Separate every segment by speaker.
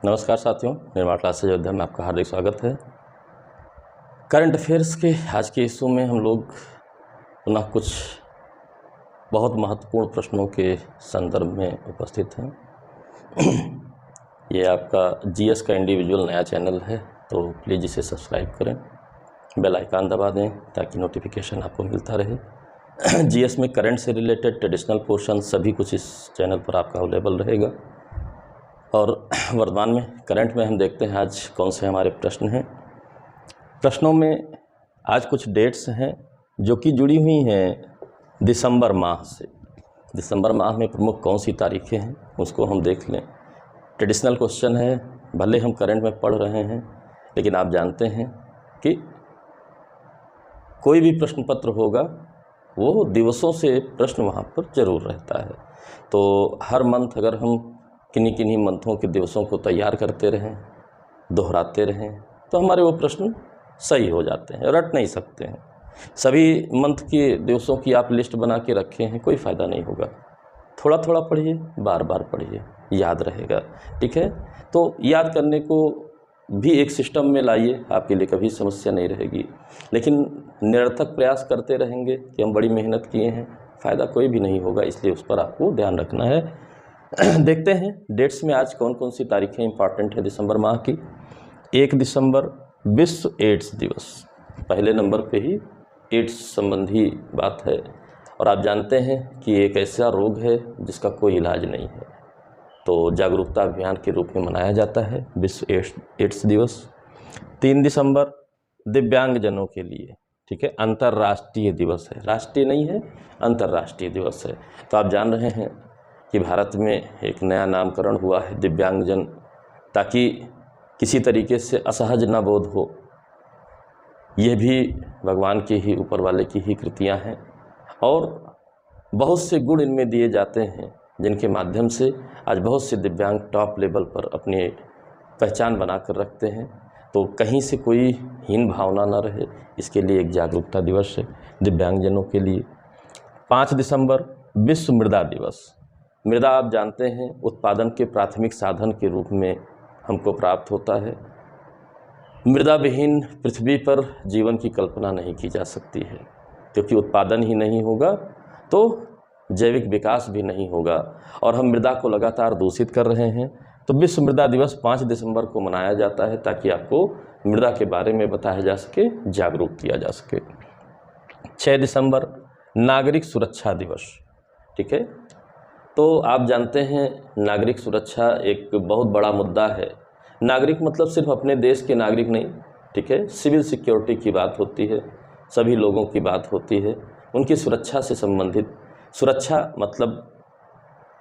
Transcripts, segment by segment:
Speaker 1: नमस्कार साथियों, निर्माण क्लासेस अयोध्या में आपका हार्दिक स्वागत है। करंट अफेयर्स के आज के इशू में हम लोग पुनः कुछ बहुत महत्वपूर्ण प्रश्नों के संदर्भ में उपस्थित हैं। ये आपका जीएस का इंडिविजुअल नया चैनल है, तो प्लीज़ इसे सब्सक्राइब करें, बेल आइकन दबा दें ताकि नोटिफिकेशन आपको मिलता रहे। जीएस में करंट से रिलेटेड ट्रेडिशनल पोर्शन सभी कुछ इस चैनल पर आपका अवेलेबल रहेगा। और वर्तमान में करंट में हम देखते हैं आज कौन से हमारे प्रश्न हैं। प्रश्नों में आज कुछ डेट्स हैं जो कि जुड़ी हुई हैं दिसंबर माह से। दिसंबर माह में प्रमुख कौन सी तारीखें हैं उसको हम देख लें। ट्रेडिशनल क्वेश्चन है, भले हम करंट में पढ़ रहे हैं लेकिन आप जानते हैं कि कोई भी प्रश्न पत्र होगा वो दिवसों से प्रश्न वहाँ पर ज़रूर रहता है। तो हर मंथ अगर हम किन्हीं किन्हीं मंथों के दिवसों को तैयार करते रहें, दोहराते रहें, तो हमारे वो प्रश्न सही हो जाते हैं, रट नहीं सकते हैं। सभी मंथ के दिवसों की आप लिस्ट बना के रखे हैं, कोई फ़ायदा नहीं होगा। थोड़ा थोड़ा पढ़िए, बार बार पढ़िए, याद रहेगा। ठीक है, तो याद करने को भी एक सिस्टम में लाइए, आपके लिए कभी समस्या नहीं रहेगी। लेकिन निरर्थक प्रयास करते रहेंगे कि हम बड़ी मेहनत किए हैं, फ़ायदा कोई भी नहीं होगा, इसलिए उस पर आपको ध्यान रखना है। देखते हैं डेट्स में आज कौन कौन सी तारीखें इंपॉर्टेंट है दिसंबर माह की। 1 दिसंबर विश्व एड्स दिवस, पहले नंबर पे ही एड्स संबंधी बात है। और आप जानते हैं कि एक ऐसा रोग है जिसका कोई इलाज नहीं है, तो जागरूकता अभियान के रूप में मनाया जाता है विश्व एड्स दिवस। 3 दिसंबर दिव्यांगजनों के लिए, ठीक है, अंतर्राष्ट्रीय दिवस है, राष्ट्रीय नहीं है, अंतर्राष्ट्रीय दिवस है। तो आप जान रहे हैं कि भारत में एक नया नामकरण हुआ है दिव्यांगजन, ताकि किसी तरीके से असहज न बोध हो। यह भी भगवान के ही, ऊपर वाले की ही कृतियां हैं और बहुत से गुण इनमें दिए जाते हैं जिनके माध्यम से आज बहुत से दिव्यांग टॉप लेवल पर अपनी पहचान बनाकर रखते हैं। तो कहीं से कोई हीन भावना न रहे, इसके लिए एक जागरूकता दिवस है दिव्यांगजनों के लिए। 5 दिसंबर विश्व मृदा दिवस। मृदा आप जानते हैं उत्पादन के प्राथमिक साधन के रूप में हमको प्राप्त होता है। मृदा विहीन पृथ्वी पर जीवन की कल्पना नहीं की जा सकती है, क्योंकि उत्पादन ही नहीं होगा तो जैविक विकास भी नहीं होगा। और हम मृदा को लगातार दूषित कर रहे हैं। तो विश्व मृदा दिवस 5 दिसंबर को मनाया जाता है ताकि आपको मृदा के बारे में बताया जा सके, जागरूक किया जा सके। 6 दिसंबर नागरिक सुरक्षा दिवस, ठीक है। तो आप जानते हैं नागरिक सुरक्षा एक बहुत बड़ा मुद्दा है। नागरिक मतलब सिर्फ अपने देश के नागरिक नहीं, ठीक है, सिविल सिक्योरिटी की बात होती है, सभी लोगों की बात होती है, उनकी सुरक्षा से संबंधित। सुरक्षा मतलब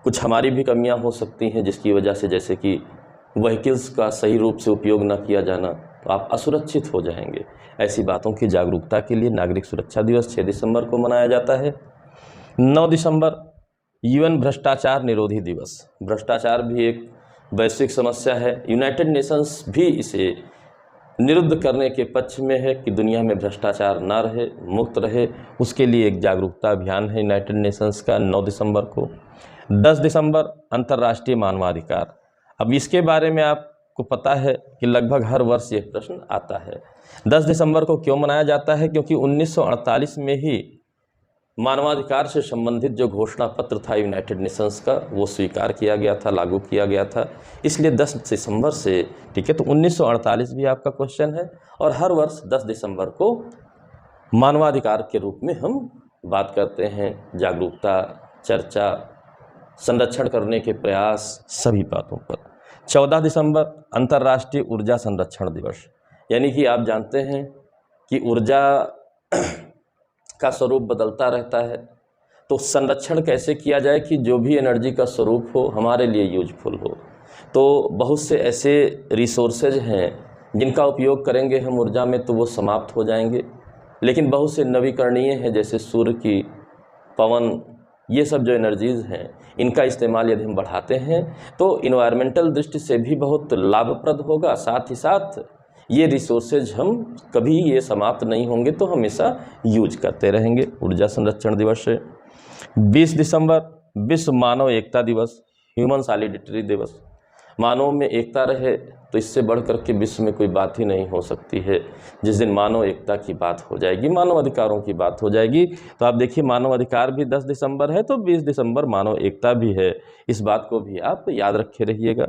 Speaker 1: कुछ हमारी भी कमियां हो सकती हैं जिसकी वजह से, जैसे कि व्हीकल्स का सही रूप से उपयोग न किया जाना, तो आप असुरक्षित हो जाएंगे। ऐसी बातों की जागरूकता के लिए नागरिक सुरक्षा दिवस 6 दिसंबर को मनाया जाता है। 9 दिसंबर यूएन भ्रष्टाचार निरोधी दिवस। भ्रष्टाचार भी एक वैश्विक समस्या है। यूनाइटेड नेशंस भी इसे निरुद्ध करने के पक्ष में है कि दुनिया में भ्रष्टाचार ना रहे, मुक्त रहे। उसके लिए एक जागरूकता अभियान है यूनाइटेड नेशंस का 9 दिसंबर को। 10 दिसंबर अंतर्राष्ट्रीय मानवाधिकार। अब इसके बारे में आपको पता है कि लगभग हर वर्ष ये प्रश्न आता है। 10 दिसंबर को क्यों मनाया जाता है? क्योंकि 1948 में ही मानवाधिकार से संबंधित जो घोषणा पत्र था यूनाइटेड नेशंस का, वो स्वीकार किया गया था, लागू किया गया था, इसलिए 10 दिसंबर से, ठीक है। तो 1948 भी आपका क्वेश्चन है। और हर वर्ष 10 दिसंबर को मानवाधिकार के रूप में हम बात करते हैं, जागरूकता, चर्चा, संरक्षण करने के प्रयास, सभी बातों पर। 14 दिसंबर अंतर्राष्ट्रीय ऊर्जा संरक्षण दिवस। यानी कि आप जानते हैं कि ऊर्जा का स्वरूप बदलता रहता है, तो संरक्षण कैसे किया जाए कि जो भी एनर्जी का स्वरूप हो हमारे लिए यूजफुल हो। तो बहुत से ऐसे रिसोर्सेज हैं जिनका उपयोग करेंगे हम ऊर्जा में तो वो समाप्त हो जाएंगे, लेकिन बहुत से नवीकरणीय हैं जैसे सूर्य की, पवन, ये सब जो एनर्जीज़ हैं इनका इस्तेमाल यदि हम बढ़ाते हैं तो इन्वायरमेंटल दृष्टि से भी बहुत लाभप्रद होगा। साथ ही साथ ये रिसोर्सेज हम कभी ये समाप्त नहीं होंगे, तो हमेशा यूज करते रहेंगे। ऊर्जा संरक्षण दिवस है। 20 दिसंबर विश्व मानव एकता दिवस, ह्यूमन सॉलिडेरिटी दिवस। मानव में एकता रहे तो इससे बढ़ कर के विश्व में कोई बात ही नहीं हो सकती है। जिस दिन मानव एकता की बात हो जाएगी, मानव अधिकारों की बात हो जाएगी, तो आप देखिए मानव अधिकार भी 10 दिसंबर है तो 20 दिसंबर मानव एकता भी है। इस बात को भी आप याद रखे रहिएगा।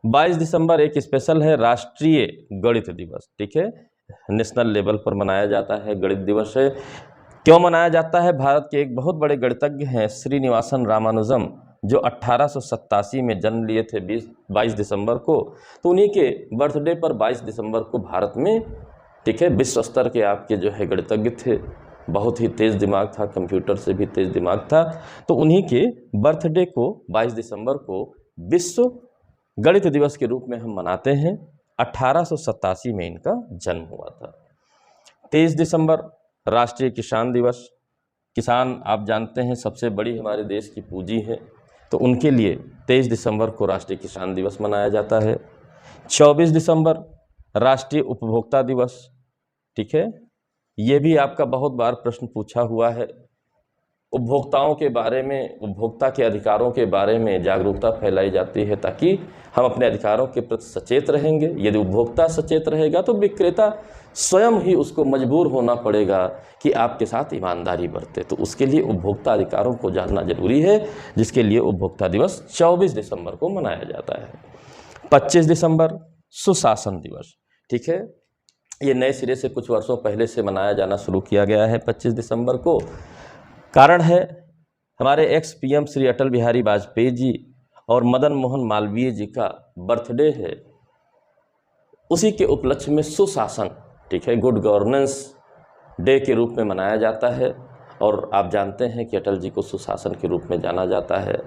Speaker 1: 22 दिसंबर एक स्पेशल है, राष्ट्रीय गणित दिवस, ठीक है, नेशनल लेवल पर मनाया जाता है, गणित दिवस है। क्यों मनाया जाता है? भारत के एक बहुत बड़े गणितज्ञ हैं श्रीनिवासन रामानुजम, जो 1887 में जन्म लिए थे 22 दिसंबर को, तो उन्हीं के बर्थडे पर 22 दिसंबर को भारत में, ठीक है, विश्व स्तर के आपके जो है गणितज्ञ थे, बहुत ही तेज़ दिमाग था, कंप्यूटर से भी तेज़ दिमाग था, तो उन्हीं के बर्थडे को 22 दिसंबर को विश्व गणित दिवस के रूप में हम मनाते हैं। 1887 में इनका जन्म हुआ था। 23 दिसंबर राष्ट्रीय किसान दिवस। किसान आप जानते हैं सबसे बड़ी हमारे देश की पूंजी है, तो उनके लिए 23 दिसंबर को राष्ट्रीय किसान दिवस मनाया जाता है। 24 दिसंबर राष्ट्रीय उपभोक्ता दिवस, ठीक है, ये भी आपका बहुत बार प्रश्न पूछा हुआ है। उपभोक्ताओं के बारे में, उपभोक्ता के अधिकारों के बारे में जागरूकता फैलाई जाती है ताकि हम अपने अधिकारों के प्रति सचेत रहेंगे। यदि उपभोक्ता सचेत रहेगा तो विक्रेता स्वयं ही उसको मजबूर होना पड़ेगा कि आपके साथ ईमानदारी बरते। तो उसके लिए उपभोक्ता अधिकारों को जानना जरूरी है, जिसके लिए उपभोक्ता दिवस 24 दिसंबर को मनाया जाता है। 25 दिसंबर सुशासन दिवस, ठीक है, ये नए सिरे से कुछ वर्षों पहले से मनाया जाना शुरू किया गया है 25 दिसंबर को। कारण है हमारे एक्स पीएम श्री अटल बिहारी वाजपेयी जी और मदन मोहन मालवीय जी का बर्थडे है, उसी के उपलक्ष्य में सुशासन, ठीक है, गुड गवर्नेंस डे के रूप में मनाया जाता है। और आप जानते हैं कि अटल जी को सुशासन के रूप में जाना जाता है,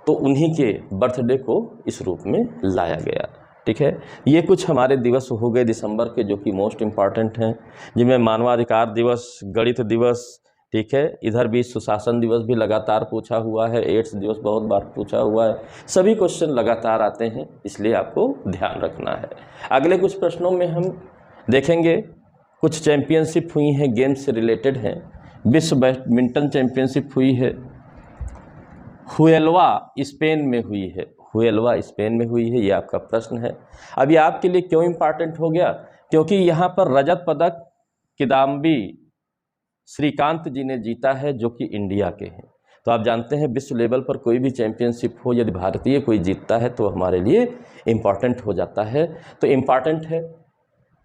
Speaker 1: तो उन्हीं के बर्थडे को इस रूप में लाया गया, ठीक है। ये कुछ हमारे दिवस हो गए दिसंबर के जो कि मोस्ट इम्पॉर्टेंट हैं, जिनमें मानवाधिकार दिवस, गणित दिवस, ठीक है, इधर भी सुशासन दिवस भी लगातार पूछा हुआ है, एड्स दिवस बहुत बार पूछा हुआ है, सभी क्वेश्चन लगातार आते हैं, इसलिए आपको ध्यान रखना है। अगले कुछ प्रश्नों में हम देखेंगे कुछ चैंपियनशिप हुई हैं, गेम्स से रिलेटेड हैं। विश्व बैडमिंटन चैंपियनशिप हुई है, हुएलवा स्पेन में हुई है, हुएलवा स्पेन में हुई है, ये आपका प्रश्न है। अभी आपके लिए क्यों इम्पॉर्टेंट हो गया? क्योंकि यहाँ पर रजत पदक किदाम्बी श्रीकांत जी ने जीता है, जो कि इंडिया के हैं। तो आप जानते हैं विश्व लेवल पर कोई भी चैंपियनशिप हो, यदि भारतीय कोई जीतता है तो हमारे लिए इम्पॉर्टेंट हो जाता है, तो इम्पॉर्टेंट है।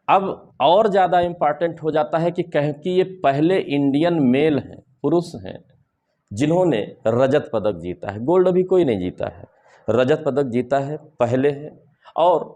Speaker 1: अब और ज़्यादा इम्पॉर्टेंट हो जाता है कि ये पहले इंडियन मेल हैं, पुरुष हैं, जिन्होंने रजत पदक जीता है। गोल्ड अभी कोई नहीं जीता है, रजत पदक जीता है, पहले है। और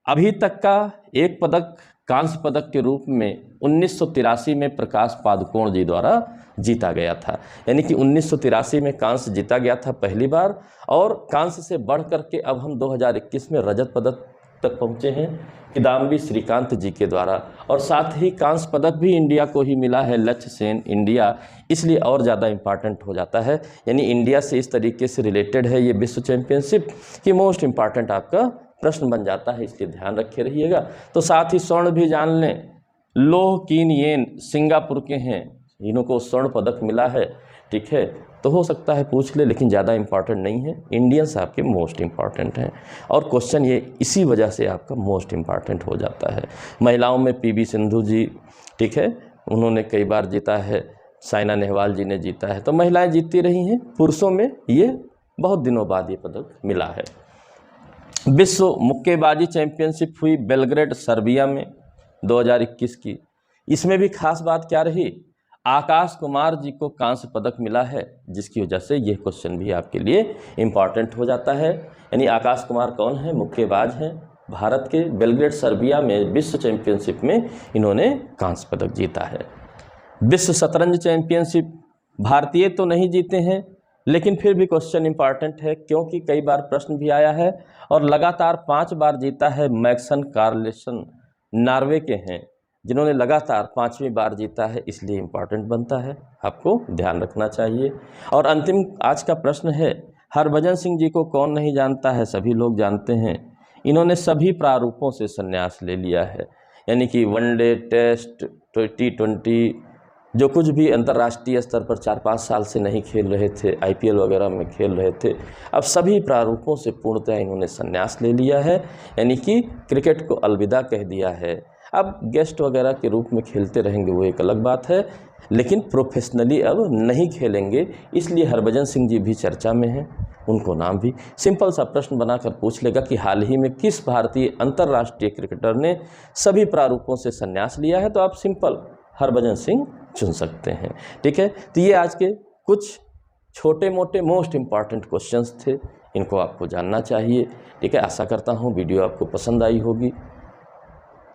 Speaker 1: अभी तक का एक पदक कांस्य पदक के रूप में 1983 में प्रकाश पादुकोण जी द्वारा जीता गया था, यानी कि 1983 में कांस्य जीता गया था पहली बार, और कांस्य से बढ़ करके अब हम 2021 में रजत पदक तक पहुँचे हैं किदाम्बी श्रीकांत जी के द्वारा। और साथ ही कांस्य पदक भी इंडिया को ही मिला है, लक्ष्य सेन इंडिया, इसलिए और ज़्यादा इम्पॉर्टेंट हो जाता है। यानी इंडिया से इस तरीके से रिलेटेड है ये विश्व चैंपियनशिप कि मोस्ट इम्पॉर्टेंट आपका प्रश्न बन जाता है, इसलिए ध्यान रखे रहिएगा। तो साथ ही स्वर्ण भी जान लें, लोह कीन येन सिंगापुर के हैं, इनको स्वर्ण पदक मिला है, ठीक है, तो हो सकता है पूछ ले, लेकिन ज़्यादा इम्पॉर्टेंट नहीं है। इंडियंस आपके मोस्ट इम्पॉर्टेंट हैं, और क्वेश्चन ये इसी वजह से आपका मोस्ट इम्पॉर्टेंट हो जाता है। महिलाओं में पीवी सिंधु जी, ठीक है, उन्होंने कई बार जीता है, साइना नेहवाल जी ने जीता है, तो महिलाएं जीतती रही हैं। पुरुषों में ये बहुत दिनों बाद ये पदक मिला है। विश्व मुक्केबाजी चैंपियनशिप हुई बेलग्रेड सर्बिया में 2021 की। इसमें भी खास बात क्या रही, आकाश कुमार जी को कांस्य पदक मिला है, जिसकी वजह से ये क्वेश्चन भी आपके लिए इम्पॉर्टेंट हो जाता है। यानी आकाश कुमार कौन है? मुक्केबाज हैं भारत के, बेलग्रेड सर्बिया में विश्व चैंपियनशिप में इन्होंने कांस्य पदक जीता है। विश्व शतरंज चैंपियनशिप भारतीय तो नहीं जीते हैं, लेकिन फिर भी क्वेश्चन इम्पॉर्टेंट है, क्योंकि कई बार प्रश्न भी आया है, और लगातार 5 बार जीता है मैक्सन कार्लसन, नॉर्वे के हैं, जिन्होंने लगातार 5वीं बार जीता है, इसलिए इम्पॉर्टेंट बनता है, आपको ध्यान रखना चाहिए। और अंतिम आज का प्रश्न है, हरभजन सिंह जी को कौन नहीं जानता है, सभी लोग जानते हैं। इन्होंने सभी प्रारूपों से संन्यास ले लिया है, यानी कि वनडे, टेस्ट, T20, जो कुछ भी अंतर्राष्ट्रीय स्तर पर 4-5 साल से नहीं खेल रहे थे, IPL वगैरह में खेल रहे थे, अब सभी प्रारूपों से पूर्णतः इन्होंने संन्यास ले लिया है, यानी कि क्रिकेट को अलविदा कह दिया है। अब गेस्ट वगैरह के रूप में खेलते रहेंगे वो एक अलग बात है, लेकिन प्रोफेशनली अब नहीं खेलेंगे। इसलिए हरभजन सिंह जी भी चर्चा में हैं, उनको नाम भी सिंपल सा प्रश्न बनाकर पूछ लेगा कि हाल ही में किस भारतीय अंतर्राष्ट्रीय क्रिकेटर ने सभी प्रारूपों से संन्यास लिया है, तो आप सिंपल हरभजन सिंह चुन सकते हैं। ठीक है, तो ये आज के कुछ छोटे मोटे मोस्ट इम्पॉर्टेंट क्वेश्चंस थे, इनको आपको जानना चाहिए। ठीक है, आशा करता हूँ वीडियो आपको पसंद आई होगी।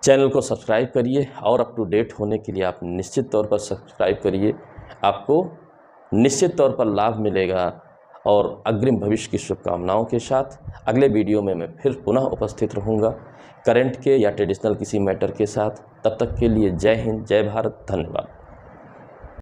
Speaker 1: चैनल को सब्सक्राइब करिए और अप टू डेट होने के लिए आप निश्चित तौर पर सब्सक्राइब करिए, आपको निश्चित तौर पर लाभ मिलेगा। और अग्रिम भविष्य की शुभकामनाओं के साथ अगले वीडियो में मैं फिर पुनः उपस्थित रहूँगा करंट के या ट्रेडिशनल किसी मैटर के साथ। तब तक के लिए जय हिंद, जय भारत, धन्यवाद।